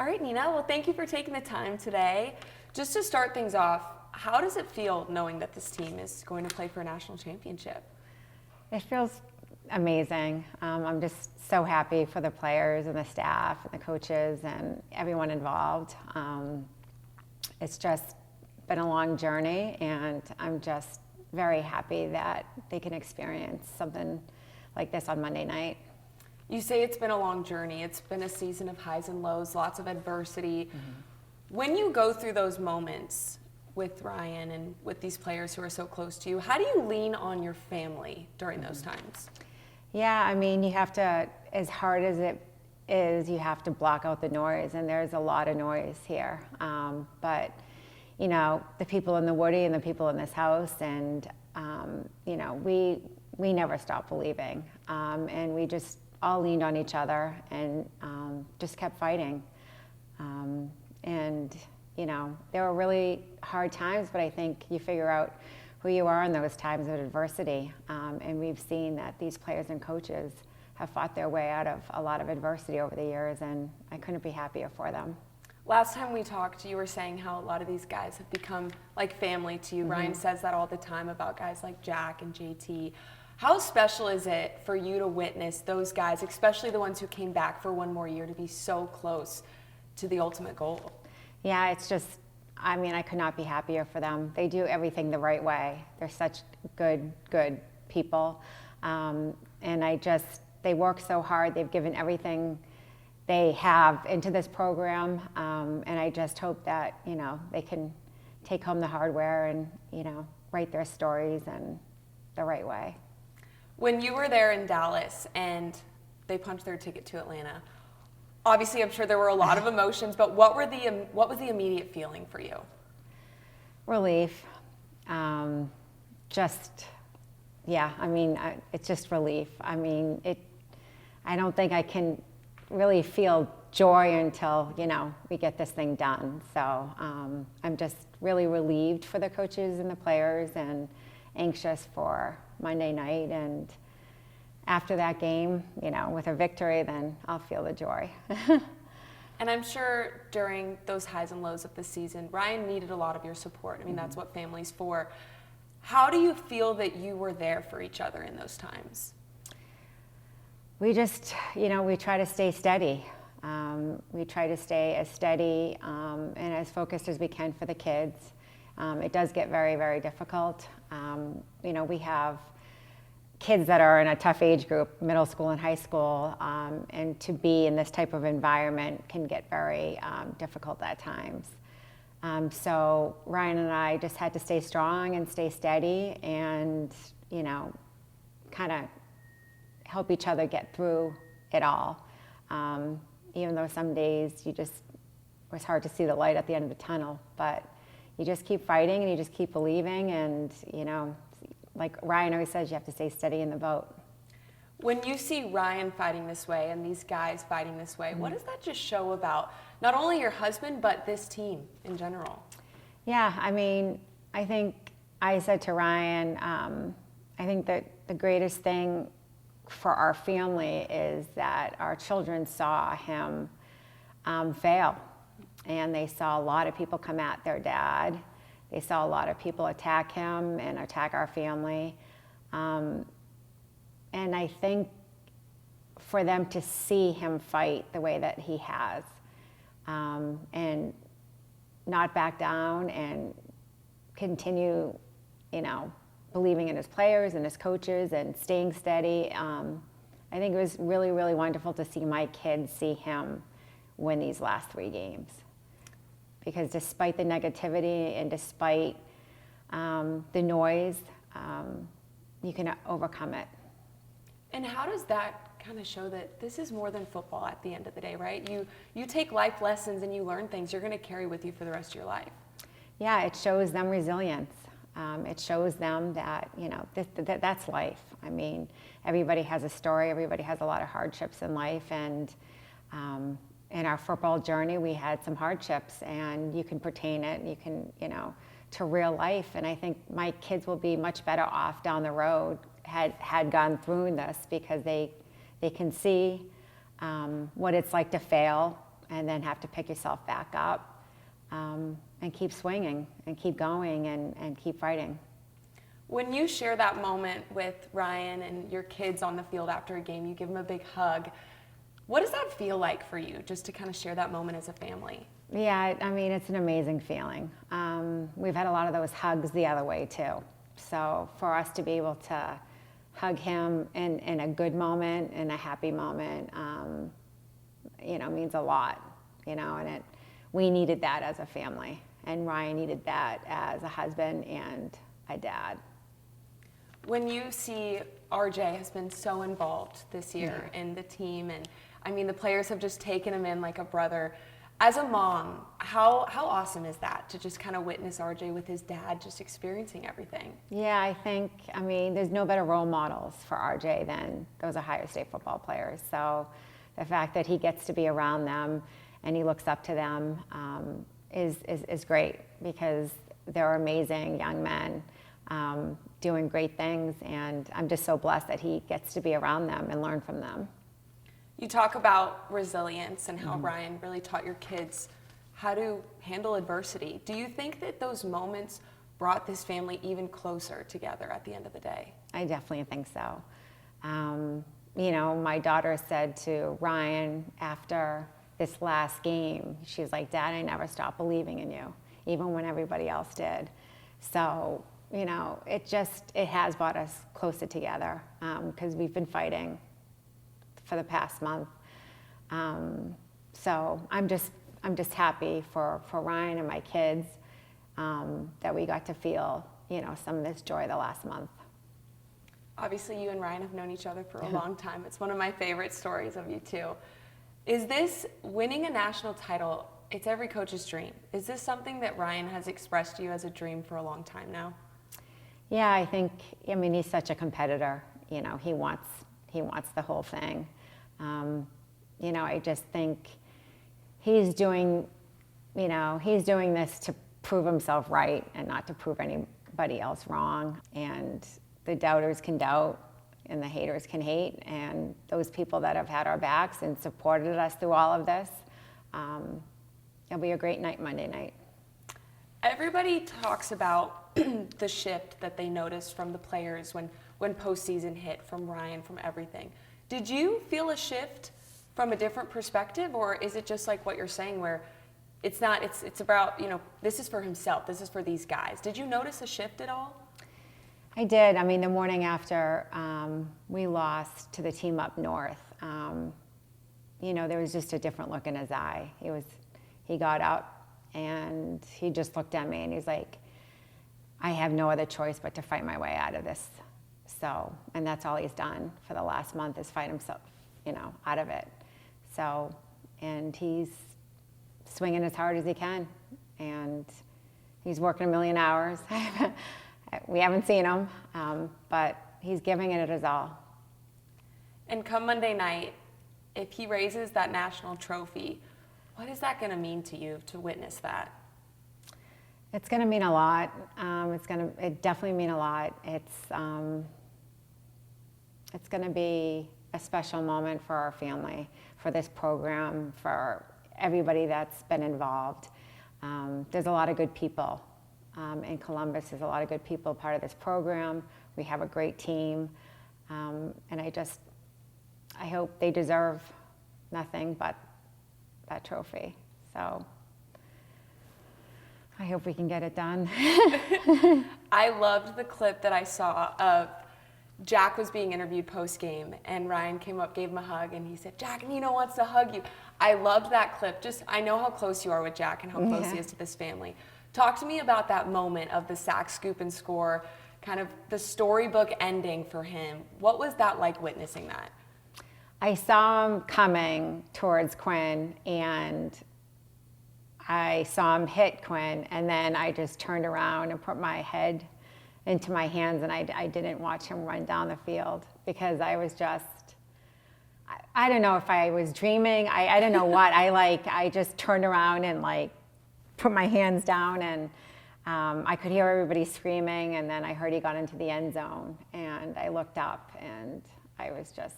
All right, Nina, well, thank you for taking the time today. Just to start things off, how does it feel knowing that this team is going to play for a national championship? It feels amazing. I'm just so happy for the players and the staff and the coaches and everyone involved. It's just been a long journey, and I'm just very happy that they can experience something like this on Monday night. You say it's been a long journey. It's been a season of highs and lows, lots of adversity. When you go through those moments with Ryan and with these players who are so close to you, how do you lean on your family during those times? Yeah, I mean, you have to, as hard as it is, you have to block out the noise, and there's a lot of noise here. But, you know, the people in the Woody and the people in this house, and, you know, we never stop believing. And we just all leaned on each other and just kept fighting. And, you know, there were really hard times, but I think you figure out who you are in those times of adversity. And we've seen that these players and coaches have fought their way out of a lot of adversity over the years, and I couldn't be happier for them. Last time we talked, you were saying how a lot of these guys have become like family to you. Ryan says that all the time about guys like Jack and JT. How special is it for you to witness those guys, especially the ones who came back for one more year, to be so close to the ultimate goal? Yeah, it's just, I mean, I could not be happier for them. They do everything the right way. They're such good people. And they work so hard. They've given everything they have into this program. And I just hope that, you know, they can take home the hardware and, you know, write their stories in the right way. When you were there in Dallas and they punched their ticket to Atlanta, obviously I'm sure there were a lot of emotions, but what was the immediate feeling for you? Relief. Yeah, I mean, it's just relief. I mean, I don't think I can really feel joy until, you know, we get this thing done. So I'm just really relieved for the coaches and the players, and anxious for Monday night. And after that game, you know, with a victory, then I'll feel the joy. And I'm sure during those highs and lows of the season, Ryan needed a lot of your support. I mean, that's what family's for. How do you feel that you were there for each other in those times? We just, you know, we try to stay steady. We try to stay as steady and as focused as we can for the kids. It does get very, very difficult. You know, we have kids that are in a tough age group, middle school and high school, and to be in this type of environment can get very difficult at times. So Ryan and I just had to stay strong and stay steady, and, you know, kind of help each other get through it all. Even though some days it was hard to see the light at the end of the tunnel, but you just keep fighting and you just keep believing, and, you know, like Ryan always says, you have to stay steady in the boat. When you see Ryan fighting this way and these guys fighting this way, what does that just show about not only your husband, but this team in general? Yeah, I mean, I think I said to Ryan, I think that the greatest thing for our family is that our children saw him fail. And they saw a lot of people come at their dad. They saw a lot of people attack him and attack our family. And I think for them to see him fight the way that he has, and not back down and continue, you know, believing in his players and his coaches and staying steady, I think it was really, really wonderful to see my kids see him win these last 3 games. Because despite the negativity and despite the noise, you can overcome it. And how does that kind of show that this is more than football at the end of the day, right? You take life lessons and you learn things you're going to carry with you for the rest of your life. Yeah, it shows them resilience. It shows them that, you know, that's life. I mean, everybody has a story. Everybody has a lot of hardships in life, and in our football journey, we had some hardships, and you can pertain it, you can, you know, to real life. And I think my kids will be much better off down the road had gone through this, because they can see what it's like to fail and then have to pick yourself back up and keep swinging and keep going and keep fighting. When you share that moment with Ryan and your kids on the field after a game, you give them a big hug. What does that feel like for you, just to kind of share that moment as a family? Yeah, I mean, it's an amazing feeling. We've had a lot of those hugs the other way too. So for us to be able to hug him in a good moment, in a happy moment, means a lot, and we needed that as a family. And Ryan needed that as a husband and a dad. When you see RJ has been so involved this year in the team, and I mean, the players have just taken him in like a brother. As a mom, how awesome is that to just kind of witness RJ with his dad just experiencing everything? Yeah, I mean, there's no better role models for RJ than those Ohio State football players. So the fact that he gets to be around them and he looks up to them is great, because they're amazing young men doing great things, and I'm just so blessed that he gets to be around them and learn from them. You talk about resilience and how Ryan really taught your kids how to handle adversity. Do you think that those moments brought this family even closer together at the end of the day? I definitely think so. My daughter said to Ryan after this last game, she was like, "Dad, I never stopped believing in you, even when everybody else did." So, it has brought us closer together, because we've been fighting for the past month. So I'm just happy for Ryan and my kids that we got to feel, some of this joy the last month. Obviously, you and Ryan have known each other for a long time. It's one of my favorite stories of you two. Is this winning a national title? It's every coach's dream. Is this something that Ryan has expressed to you as a dream for a long time now? Yeah, I mean, he's such a competitor. He wants the whole thing. I just think he's doing this to prove himself right and not to prove anybody else wrong. And the doubters can doubt and the haters can hate. And those people that have had our backs and supported us through all of this, it'll be a great night Monday night. Everybody talks about the shift that they noticed from the players when postseason hit, from Ryan, from everything. Did you feel a shift from a different perspective, or is it just like what you're saying, where it's about, this is for himself, this is for these guys? Did you notice a shift at all? I did. I mean, the morning after we lost to the team up north, there was just a different look in his eye. He got up and he just looked at me and he's like, "I have no other choice but to fight my way out of this." So, and that's all he's done for the last month, is fight himself, out of it. So, and he's swinging as hard as he can, and he's working 1,000,000 hours. We haven't seen him, but he's giving it his all. And come Monday night, if he raises that national trophy, what is that going to mean to you to witness that? It's going to mean a lot. It definitely mean a lot. It's going to be a special moment for our family, for this program, for everybody that's been involved. There's a lot of good people in Columbus. There's a lot of good people part of this program. We have a great team, and I hope they deserve nothing but that trophy. So I hope we can get it done. I loved the clip that I saw of Jack was being interviewed post-game, and Ryan came up, gave him a hug, and he said, "Jack Nino wants to hug you." I loved that clip. I know how close you are with Jack and how close he is to this family. Talk to me about that moment of the sack, scoop, and score, kind of the storybook ending for him. What was that like, witnessing that? I saw him coming towards Quinn, and I saw him hit Quinn, and then I just turned around and put my head into my hands, and I didn't watch him run down the field, because I was just, I don't know if I was dreaming. I don't know what. I just turned around and put my hands down, and I could hear everybody screaming, and then I heard he got into the end zone, and I looked up, and I was just,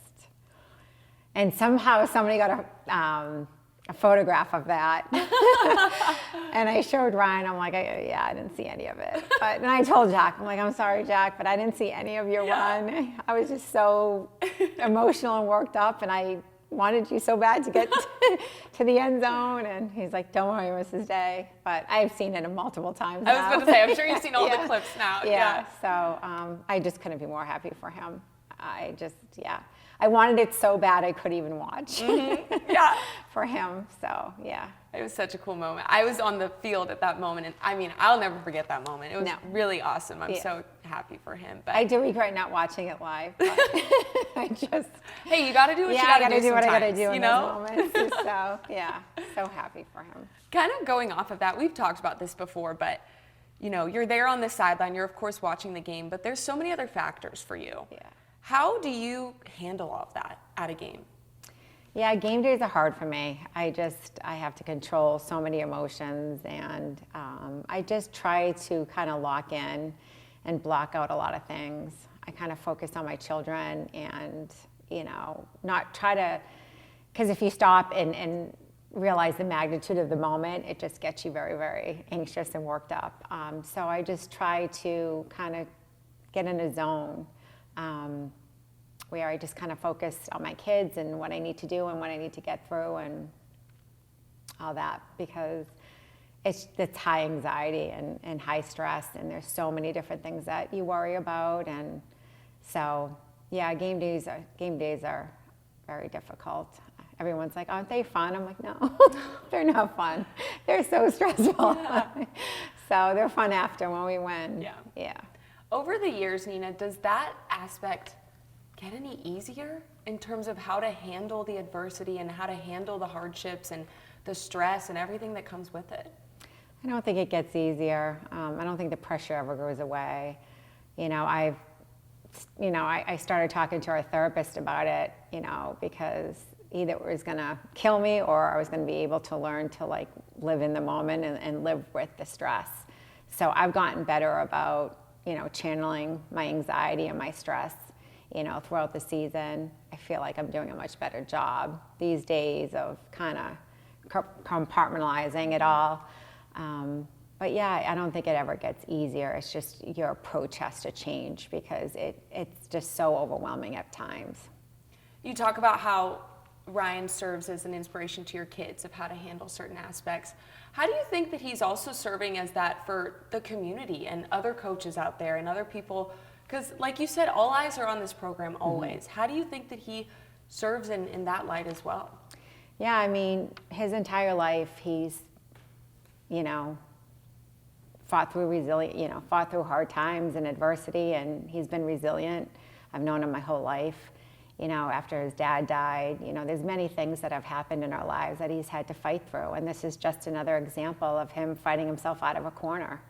and somehow somebody got a photograph of that. And I showed Ryan, I'm like, I didn't see any of it. And I told Jack, I'm like, I'm sorry, Jack, but I didn't see any of your run. I was just so emotional and worked up, and I wanted you so bad to get to the end zone. And he's like, don't worry, Mrs. Day. But I've seen it multiple times now. I was going to say, I'm sure you've seen all the clips now. Yeah. So I just couldn't be more happy for him. I wanted it so bad I couldn't even watch. Yeah. For him. So, yeah. It was such a cool moment. I was on the field at that moment, and I mean, I'll never forget that moment. It was really awesome. I'm so happy for him. But I do regret not watching it live. But I just. Hey, you got to do what you got to do. What I got to do in know? those moments. So, yeah, so happy for him. Kind of going off of that, we've talked about this before, but you know, you're there on the sideline. You're of course watching the game, but there's so many other factors for you. Yeah. How do you handle all of that at a game? Yeah, game days are hard for me. I have to control so many emotions, and I just try to kind of lock in and block out a lot of things. I kind of focus on my children and, you know, not try to, because if you stop and realize the magnitude of the moment, it just gets you very, very anxious and worked up. So I just try to kind of get in a zone where I just kind of focus on my kids and what I need to do and what I need to get through and all that, because it's high anxiety and high stress, and there's so many different things that you worry about. And so, yeah, game days are very difficult. Everyone's like, aren't they fun? I'm like, no, they're not fun. They're so stressful. Yeah. So they're fun after when we win. Yeah. Over the years, Nina, does that aspect get any easier in terms of how to handle the adversity and how to handle the hardships and the stress and everything that comes with it? I don't think it gets easier. I don't think the pressure ever goes away. You know, I started talking to our therapist about it, you know, because either it was going to kill me or I was going to be able to learn to like live in the moment and live with the stress. So I've gotten better about, you know, channeling my anxiety and my stress, you know, throughout the season. I feel like I'm doing a much better job these days of kind of compartmentalizing it all. But yeah, I don't think it ever gets easier. It's just your approach has to change because it's just so overwhelming at times. You talk about how Ryan serves as an inspiration to your kids of how to handle certain aspects. How do you think that he's also serving as that for the community and other coaches out there and other people? Because like you said, all eyes are on this program always. Mm-hmm. How do you think that he serves in that light as well? Yeah, I mean, his entire life he's, you know, fought through hard times and adversity, and he's been resilient. I've known him my whole life. You know, after his dad died, you know, there's many things that have happened in our lives that he's had to fight through, and this is just another example of him fighting himself out of a corner.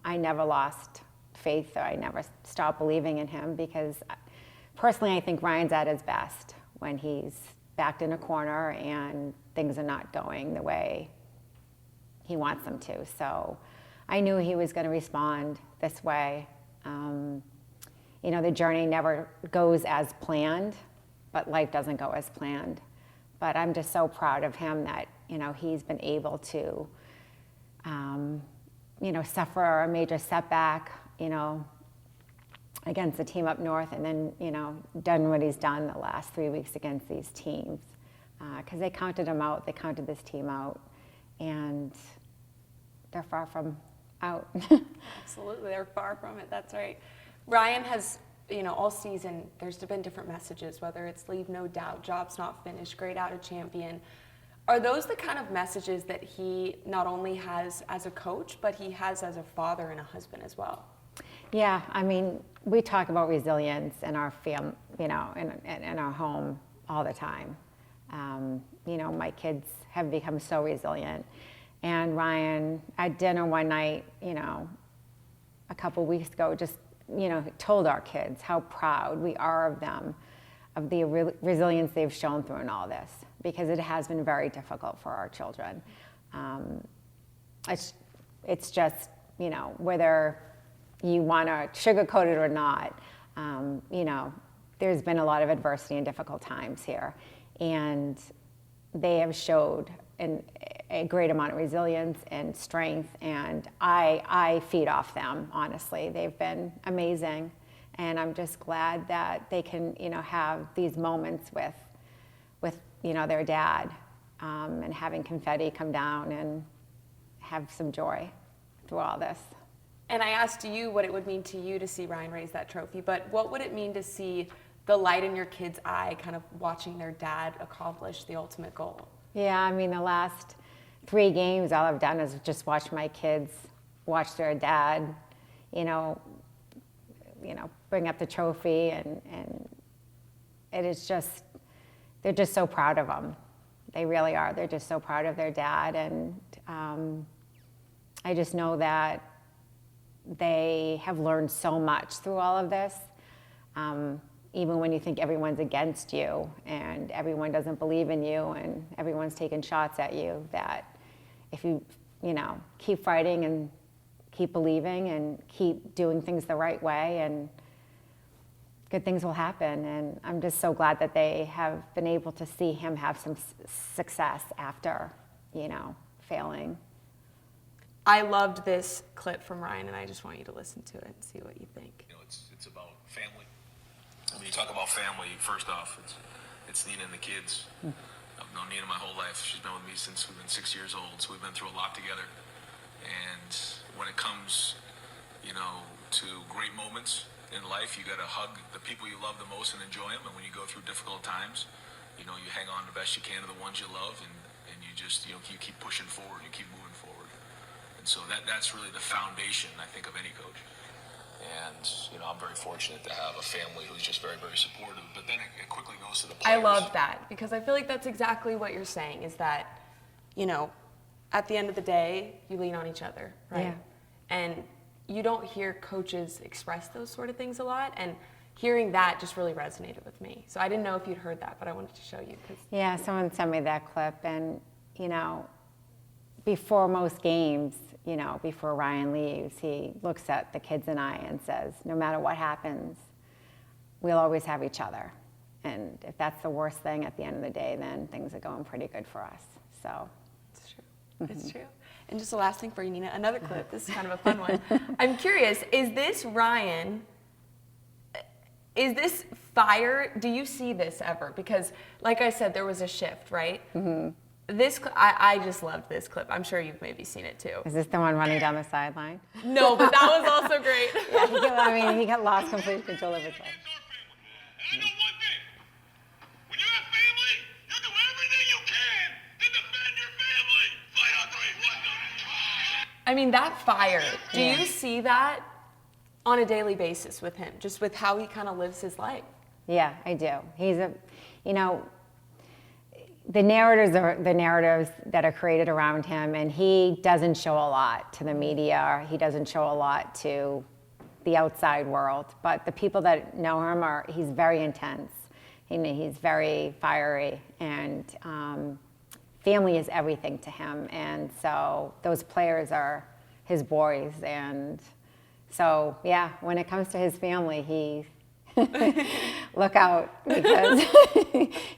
I never lost faith, or I never stopped believing in him, because personally I think Ryan's at his best when he's backed in a corner and things are not going the way he wants them to. So I knew he was going to respond this way. You know, the journey never goes as planned, but life doesn't go as planned. But I'm just so proud of him that, you know, he's been able to, you know, suffer a major setback, you know, against the team up north, and then, you know, done what he's done the last 3 weeks against these teams. Because they counted him out, they counted this team out, and they're far from out. Absolutely, they're far from it, that's right. Ryan has, you know, all season, there's been different messages, whether it's leave no doubt, job's not finished, grade out a champion. Are those the kind of messages that he not only has as a coach, but he has as a father and a husband as well? Yeah, I mean, we talk about resilience in our family, you know, in our home all the time. You know, my kids have become so resilient. And Ryan, at dinner one night, you know, a couple weeks ago, just, you know, told our kids how proud we are of them, of the resilience they've shown through in all this, because it has been very difficult for our children. It's just, you know, whether you want to sugarcoat it or not, you know, there's been a lot of adversity and difficult times here. And they have showed a great amount of resilience and strength, and I feed off them, honestly. They've been amazing, and I'm just glad that they can, have these moments with their dad, and having confetti come down and have some joy through all this. And I asked you what it would mean to you to see Ryan raise that trophy, but what would it mean to see the light in your kid's eye kind of watching their dad accomplish the ultimate goal? Yeah, I mean, the last 3 games, all I've done is just watch my kids watch their dad, bring up the trophy, and it is just, they're just so proud of him. They really are. They're just so proud of their dad, and I just know that they have learned so much through all of this. Even when you think everyone's against you and everyone doesn't believe in you and everyone's taking shots at you, that if you, keep fighting and keep believing and keep doing things the right way, and good things will happen. And I'm just so glad that they have been able to see him have some success after, failing. I loved this clip from Ryan, and I just want you to listen to it and see what you think. It's about family. When you talk about family, first off, it's Nina and the kids. I've known Nina my whole life. She's been with me since we've been 6 years old, so we've been through a lot together. And when it comes, to great moments in life, you got to hug the people you love the most and enjoy them. And when you go through difficult times, you hang on the best you can to the ones you love, and you just, you keep pushing forward, you keep moving forward. And so that's really the foundation, I think, of any coach. And, I'm very fortunate to have a family who's just very, very supportive. But then it quickly goes to the players. I love that, because I feel like that's exactly what you're saying, is that, at the end of the day, you lean on each other, right? Yeah. And you don't hear coaches express those sort of things a lot. And hearing that just really resonated with me. So I didn't know if you'd heard that, but I wanted to show you. Yeah, someone sent me that clip, and, before most games, before Ryan leaves, he looks at the kids and I and says, no matter what happens, we'll always have each other. And if that's the worst thing at the end of the day, then things are going pretty good for us. So it's true. It's true. And just the last thing for you, Nina, another clip. This is kind of a fun one. I'm curious, is this Ryan, is this fire? Do you see this ever? Because like I said, there was a shift, right? Mm-hmm. I just loved this clip. I'm sure you've maybe seen it too. Is this the one running down the sideline? No, but that was also great. Yeah, he got lost complete control of his life. And I know one thing. When you have family, you do everything you can to defend your family. Fight on 3, 1, 2. I mean, that fire, do Yeah. you see that on a daily basis with him, just with how he kind of lives his life? Yeah, I do. He's the narratives are the narratives that are created around him, and he doesn't show a lot to the media. He doesn't show a lot to the outside world, but the people that know him he's very intense. He's very fiery, and family is everything to him. And so those players are his boys. And so, yeah, when it comes to his family, look out, because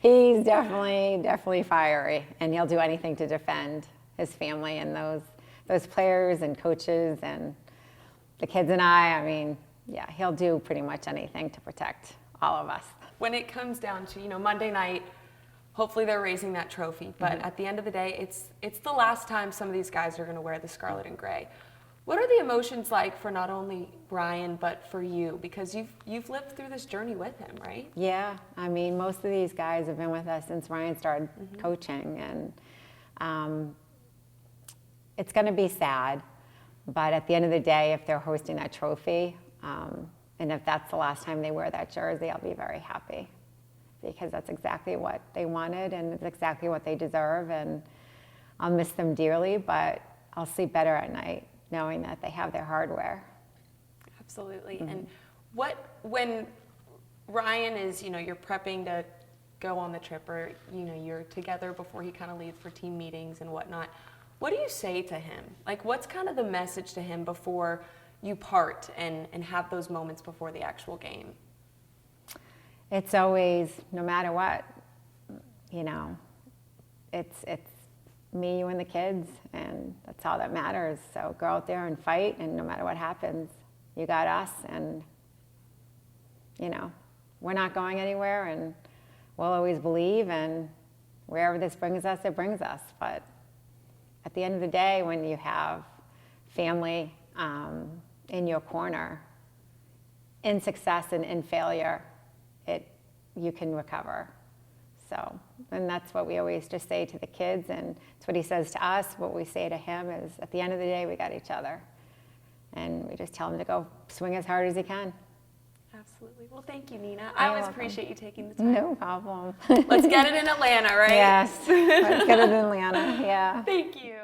he's definitely fiery, and he'll do anything to defend his family and those players and coaches and the kids and I mean, yeah, he'll do pretty much anything to protect all of us. When it comes down to, Monday night, hopefully they're raising that trophy, but at the end of the day, it's the last time some of these guys are going to wear the scarlet and gray. What are the emotions like for not only Ryan, but for you? Because you've lived through this journey with him, right? Yeah, I mean, most of these guys have been with us since Ryan started coaching, and it's going to be sad, but at the end of the day, if they're hosting that trophy, and if that's the last time they wear that jersey, I'll be very happy, because that's exactly what they wanted, and it's exactly what they deserve, and I'll miss them dearly, but I'll sleep better at night knowing that they have their hardware. Absolutely. And when Ryan is, you're prepping to go on the trip, or, you're together before he kind of leaves for team meetings and whatnot, what do you say to him? Like, what's kind of the message to him before you part and have those moments before the actual game? It's always, no matter what, it's me, you, and the kids, and that's all that matters. So go out there and fight, and no matter what happens, you got us, and you know, we're not going anywhere, and we'll always believe, and wherever this brings us, it brings us. But at the end of the day, when you have family in your corner, in success and in failure, you can recover. So, and that's what we always just say to the kids, and it's what he says to us. What we say to him is, at the end of the day, we got each other. And we just tell him to go swing as hard as he can. Absolutely. Well, thank you, Nina. I always appreciate you taking the time. No problem. Let's get it in Atlanta, right? Yes. Let's get it in Atlanta. Yeah. Thank you.